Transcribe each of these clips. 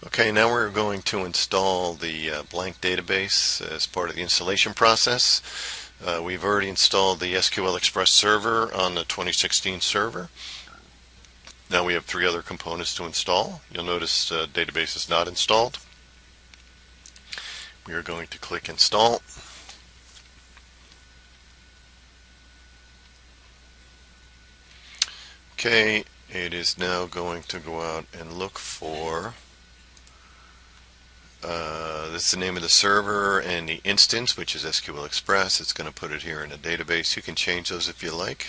Okay, now we're going to install the blank database as part of the installation process. We've already installed the SQL Express server on the 2016 server. Now we have 3 other components to install. You'll notice the database is not installed. We are going to click Install. Okay, it is now going to go out and look for this is the name of the server and the instance, which is SQL Express. It's going to put it here in a database. You can change those if you like.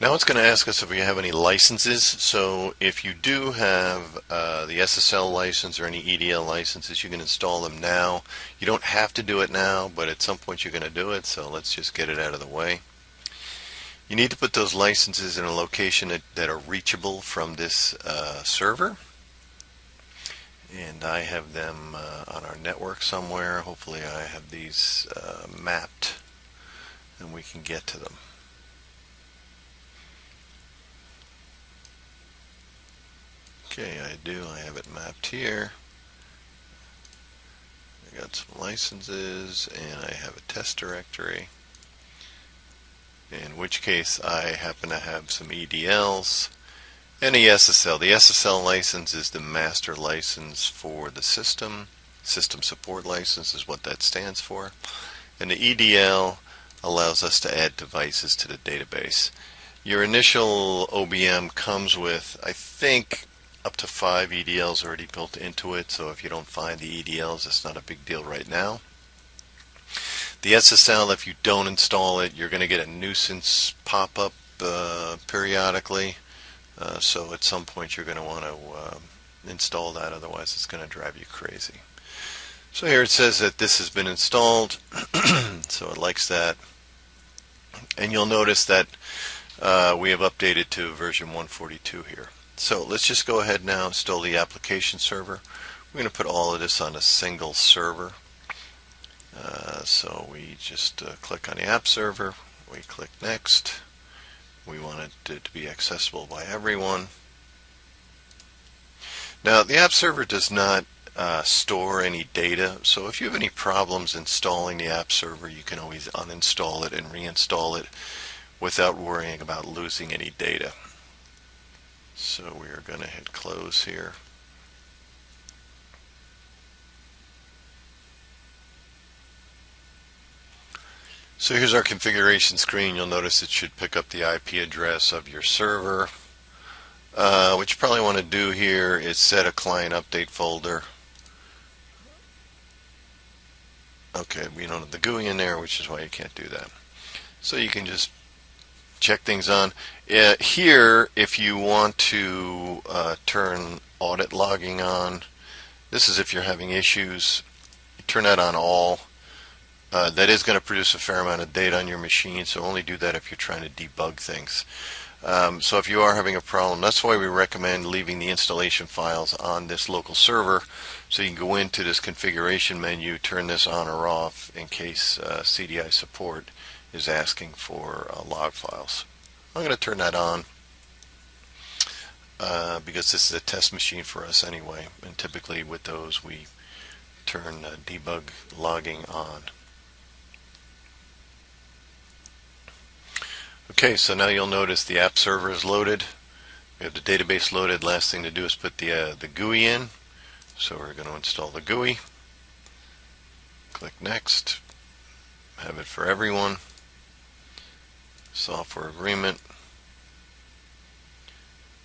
Now it's going to ask us if we have any licenses. So if you do have the SSL license or any EDL licenses, you can install them now. You don't have to do it now, but at some point you're going to do it, so let's just get it out of the way. You need to put those licenses in a location that are reachable from this server. And I have them on our network somewhere. Hopefully I have these mapped and we can get to them. Okay, I do. I have it mapped here. I got some licenses and I have a test directory, in which case I happen to have some EDLs and a SSL. The SSL license is the master license for the system. System support license is what that stands for. And the EDL allows us to add devices to the database. Your initial OBM comes with, I think, up to 5 EDLs already built into it, so if you don't find the EDLs, it's not a big deal right now. The SSL, if you don't install it, you're going to get a nuisance pop-up periodically, so at some point you're going to want to install that, otherwise it's going to drive you crazy. So here it says that this has been installed, so it likes that, and you'll notice that we have updated to version 142 here. So let's just go ahead now and install the application server. We're going to put all of this on a single server. So we just click on the app server, we click next. We want it to be accessible by everyone. Now the app server does not store any data, so if you have any problems installing the app server, you can always uninstall it and reinstall it without worrying about losing any data. So we are going to hit close here. So here's our configuration screen. You'll notice it should pick up the IP address of your server. What you probably want to do here is set a client update folder. Okay, we don't have the GUI in there, which is why you can't do that. So you can just check things on. Here, if you want to turn audit logging on, this is if you're having issues, you turn that on all. That is going to produce a fair amount of data on your machine, so only do that if you're trying to debug things. So if you are having a problem, that's why we recommend leaving the installation files on this local server, so you can go into this configuration menu, turn this on or off in case CDI support is asking for log files. I'm going to turn that on because this is a test machine for us anyway, and typically with those we turn debug logging on. Okay, so now you'll notice the app server is loaded. We have the database loaded. Last thing to do is put the GUI in. So we're going to install the GUI. Click next. Have it for everyone. Software agreement.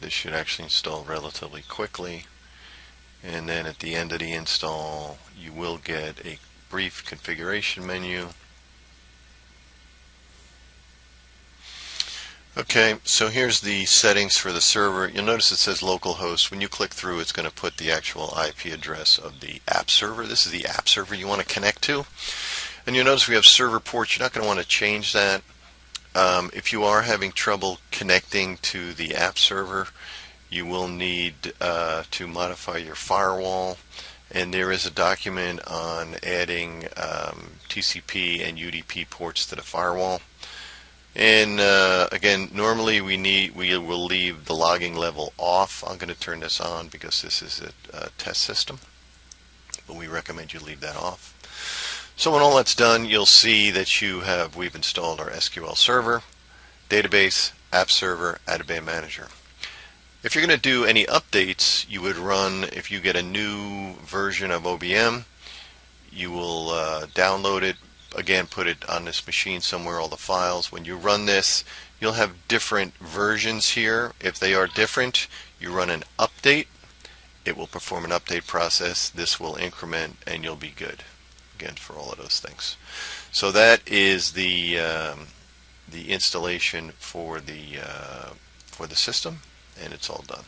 This should actually install relatively quickly, and then at the end of the install you will get a brief configuration menu. Okay, so here's the settings for the server. You'll notice it says localhost. When you click through, it's going to put the actual IP address of the app server. This is the app server you want to connect to, and you'll notice we have server ports. You're not going to want to change that. If you are having trouble connecting to the app server, you will need to modify your firewall, and there is a document on adding TCP and UDP ports to the firewall. And again, normally we will leave the logging level off. I'm going to turn this on because this is a test system, but we recommend you leave that off. So when all that's done, you'll see that we've installed our SQL Server, Database, App Server, OBM Manager. If you're going to do any updates, you would run, if you get a new version of OBM, you will download it, again put it on this machine somewhere, all the files. When you run this, you'll have different versions here. If they are different, you run an update. It will perform an update process. This will increment and you'll be good, again, for all of those things. So that is the installation for the system, and it's all done.